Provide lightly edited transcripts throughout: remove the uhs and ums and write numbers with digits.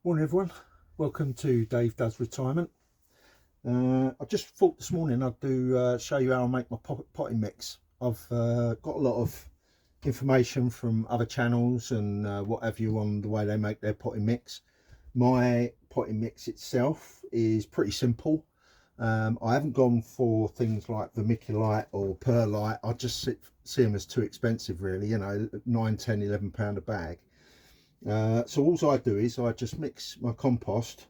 Morning everyone, welcome to Dave Does Retirement. I just thought this morning I'd show you how I make my potting mix. I've got a lot of information from other channels and what have you on the way they make their potting mix. My potting mix itself is pretty simple. I haven't gone for things like vermiculite or perlite. I just see them as too expensive really, you know, 9, 10, 11 pound a bag. So all I do is I just mix my compost,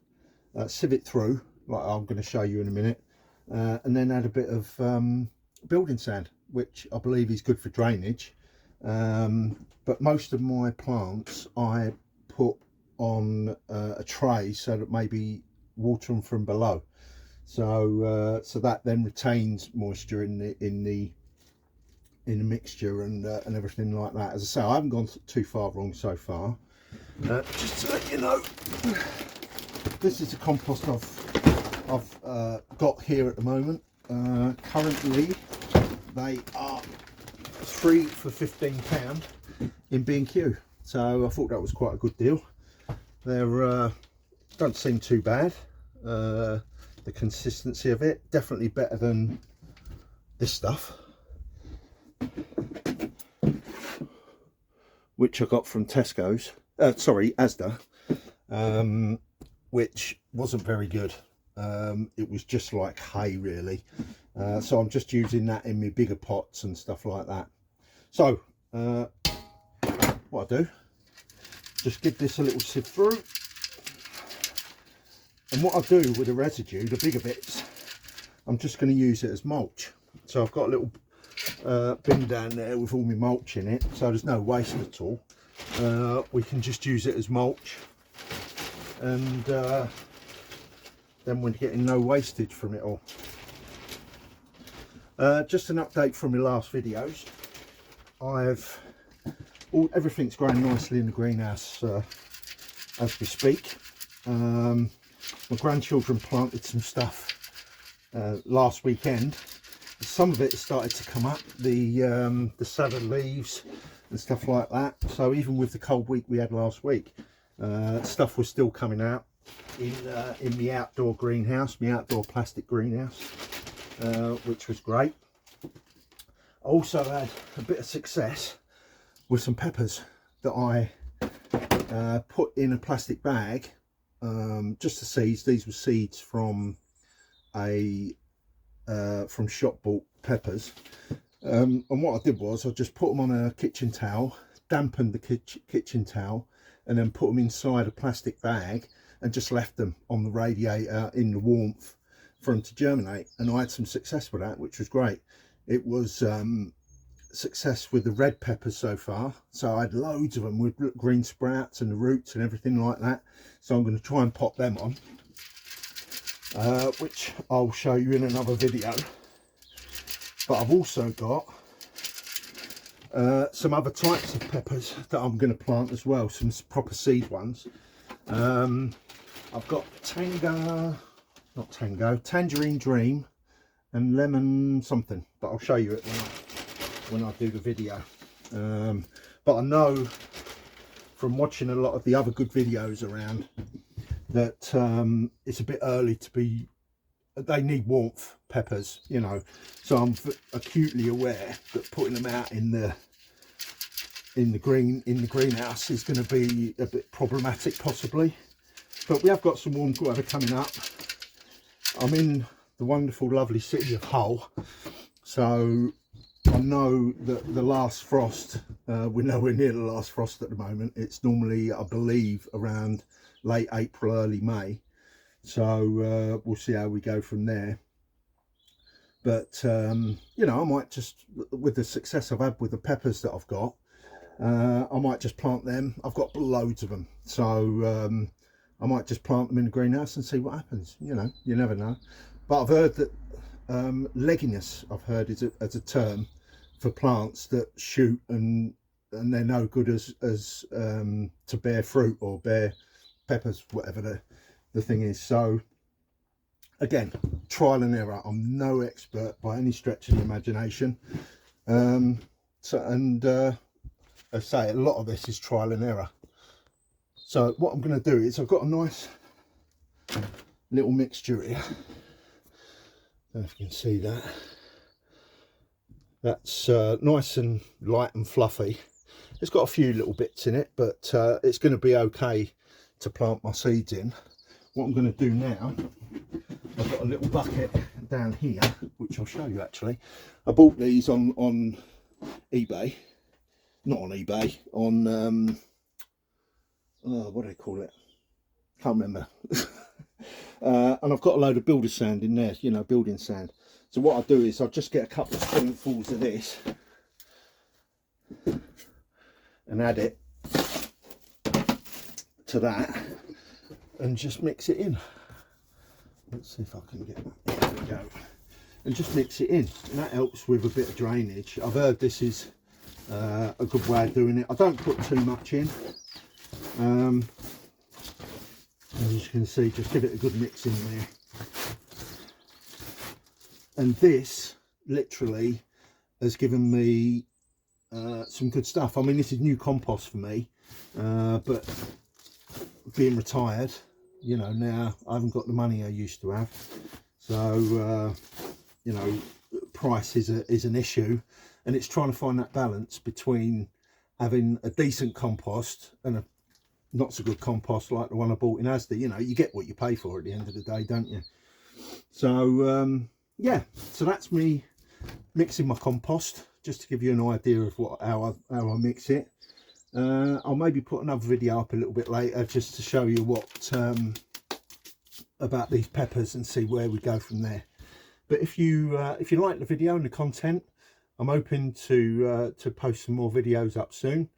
sieve it through like I'm going to show you in a minute, and then add a bit of building sand, which I believe is good for drainage. But most of my plants I put on a tray so that maybe water them from below, so that then retains moisture in the mixture and everything like that. As I say, I haven't gone too far wrong so far. Just to let you know, this is the compost I've got here at the moment. Currently they are 3 for £15 in B&Q, so I thought that was quite a good deal. They're don't seem too bad. The consistency of it definitely better than this stuff, which I got from Tesco's. Sorry, Asda, which wasn't very good. It was just like hay really. So I'm just using that in my bigger pots and stuff like that. So what I do, just give this a little sieve through, and what I do with the residue, the bigger bits, I'm just going to use it as mulch. So I've got a little bin down there with all my mulch in it, so there's no waste at all. We can just use it as mulch, and then we're getting no wastage from it all. Just an update from my last videos. Everything's growing nicely in the greenhouse as we speak. My grandchildren planted some stuff last weekend. Some of it has started to come up, the salad leaves and stuff like that. So even with the cold week we had last week, stuff was still coming out in the outdoor greenhouse, my outdoor plastic greenhouse, which was great. I also had a bit of success with some peppers that I put in a plastic bag, just the seeds. These were seeds from shop bought peppers. And what I did was I just put them on a kitchen towel, dampened the kitchen towel, and then put them inside a plastic bag and just left them on the radiator in the warmth for them to germinate. And I had some success with that, which was great. It was success with the red peppers so far. So I had loads of them with green sprouts and the roots and everything like that. So I'm going to try and pop them on, which I'll show you in another video. But I've also got some other types of peppers that I'm going to plant as well, some proper seed ones. I've got Tangerine Dream and Lemon something, but I'll show you it when I do the video. But I know from watching a lot of the other good videos around that it's a bit early to be, they need warmth, peppers, you know, so I'm acutely aware that putting them out in the greenhouse is going to be a bit problematic possibly. But we have got some warm weather coming up. I'm in the wonderful lovely city of Hull, so I know that the last frost, we're nowhere near the last frost at the moment. It's normally, I believe, around late April, early May. So we'll see how we go from there. But you know, I might just, with the success I've had with the peppers that I've got, I might just plant them. I've got loads of them, so I might just plant them in the greenhouse and see what happens. You know, you never know. But I've heard that legginess, I've heard, is a term for plants that shoot and they're no good as to bear fruit or bear peppers, whatever the thing is. So again, trial and error. I'm no expert by any stretch of the imagination. As I say, a lot of this is trial and error. So what I'm going to do is I've got a nice little mixture here. Don't know if you can see that. That's nice and light and fluffy. It's got a few little bits in it, but it's going to be okay to plant my seeds in. What I'm going to do now, I've got a little bucket down here, which I'll show you actually. I bought these on eBay, not on eBay, on what do they call it? Can't remember. And I've got a load of builder sand in there, you know, building sand. So what I'll do is I'll just get a couple of spoonfuls of this and add it to that and just mix it in. Let's see if I can get that. There we go. And just mix it in, and that helps with a bit of drainage. I've heard this is a good way of doing it. I don't put too much in. As you can see, just give it a good mix in there. And this literally has given me some good stuff. I mean, this is new compost for me, but being retired, you know, now I haven't got the money I used to have, so you know, price is an issue, and it's trying to find that balance between having a decent compost and a not so good compost like the one I bought in Asda. You know, you get what you pay for at the end of the day, don't you? So yeah, so that's me mixing my compost, just to give you an idea of how I mix it. I'll maybe put another video up a little bit later just to show you what about these peppers and see where we go from there. But if you like the video and the content, I'm hoping to post some more videos up soon.